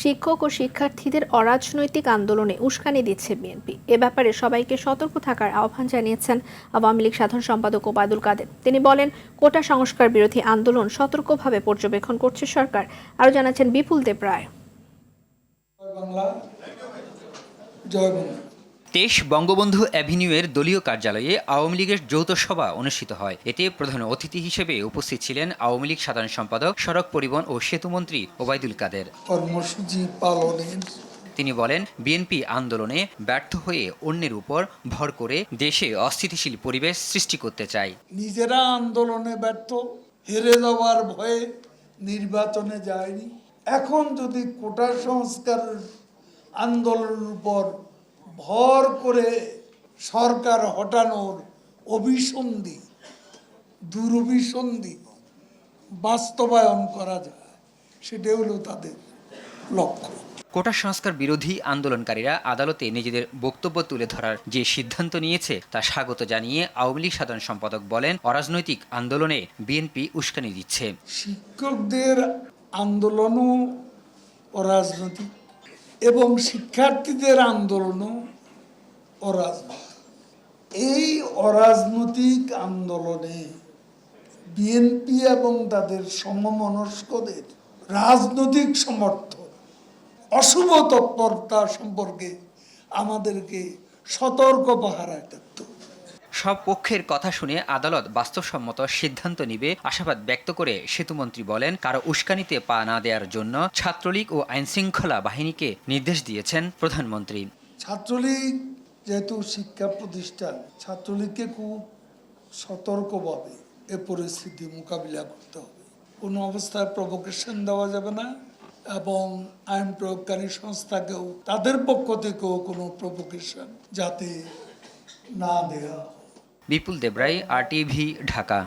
শিক্ষক ও শিক্ষার্থীদের অরাজনৈতিক আন্দোলনে উস্কানি দিচ্ছে বিএনপি। এ ব্যাপারে সবাইকে সতর্ক থাকার আহ্বান জানিয়েছেন আওয়ামী লীগ সাধারণ সম্পাদক ওবায়দুল কাদের। তিনি বলেন, কোটা সংস্কার বিরোধী আন্দোলন সতর্কভাবে পর্যবেক্ষণ করছে সরকার। আরও জানাচ্ছেন বিপুল দেব রায়। 23 বঙ্গবন্ধু অ্যাভিনিউয়ের দলীয় কার্যালয়ে আওয়ামী লীগের যৌথ সভা অনুষ্ঠিত হয়। এতে প্রধান অতিথি হিসেবে উপস্থিত ছিলেন আওয়ামী লীগ সাধারণ সম্পাদক, সড়ক পরিবহন ও সেতুমন্ত্রী ওবায়দুল কাদের। কর্মসূচি পালনের তিনি বলেন, বিএনপি আন্দোলনে ব্যর্থ হয়ে অন্যের উপর ভর করে দেশে অস্থিতিশীল পরিবেশ সৃষ্টি করতে চায়। নিজেরা আন্দোলনে ব্যর্থ, হেরে যাওয়ার ভয়ে নির্বাচনে যায়নি। এখন যদি কোটা সংস্কার আন্দোলনের উপর ভর করে সরকার হটানোর দুরভিসন্ধি বাস্তবায়ন করা যায়, সেটা হলো তাদের লক্ষ্য। কোটা সংস্কার বিরোধী আন্দোলনকারীরা আদালতে নিজেদের বক্তব্য তুলে ধরার যে সিদ্ধান্ত নিয়েছে তা স্বাগত জানিয়ে আওয়ামী লীগ সাধারণ সম্পাদক বলেন, অরাজনৈতিক আন্দোলনে বিএনপি উস্কানি দিচ্ছে। শিক্ষকদের আন্দোলনও অরাজনৈতিক এবং শিক্ষার্থীদের আন্দোলনও অরাজনৈতিক। এই অরাজনৈতিক আন্দোলনে বিএনপি এবং তাদের সমমনস্কদের রাজনৈতিক সমর্থন, অশুভ তৎপরতা সম্পর্কে আমাদেরকে সতর্ক পাহারায় থাকতে হবে। সব পক্ষের কথা শুনে আদালত বাস্তবসম্মত সিদ্ধান্ত নিবে আশাবাদ ব্যক্ত করে সেতুমন্ত্রী বলেন, কারো উস্কানিতে পা না দেওয়ার জন্য ছাত্রলীগ ও আইনশৃঙ্খলা বাহিনীকে নির্দেশ দিয়েছেন প্রধানমন্ত্রী। ছাত্রলীগ যেহেতু শিক্ষা প্রতিষ্ঠান, ছাত্রলীগকে খুব সতর্কভাবে এ পরিস্থিতি মোকাবিলা করতে হবে। কোনো অবস্থায় প্রভোকেশন দেওয়া যাবে না এবং আইন প্রয়োগকারী সংস্থাকেও তাদের পক্ষ থেকেও কোনো প্রভোকেশন যাতে না দেওয়া। বিপুল দেব রায়, RTV, ঢাকা।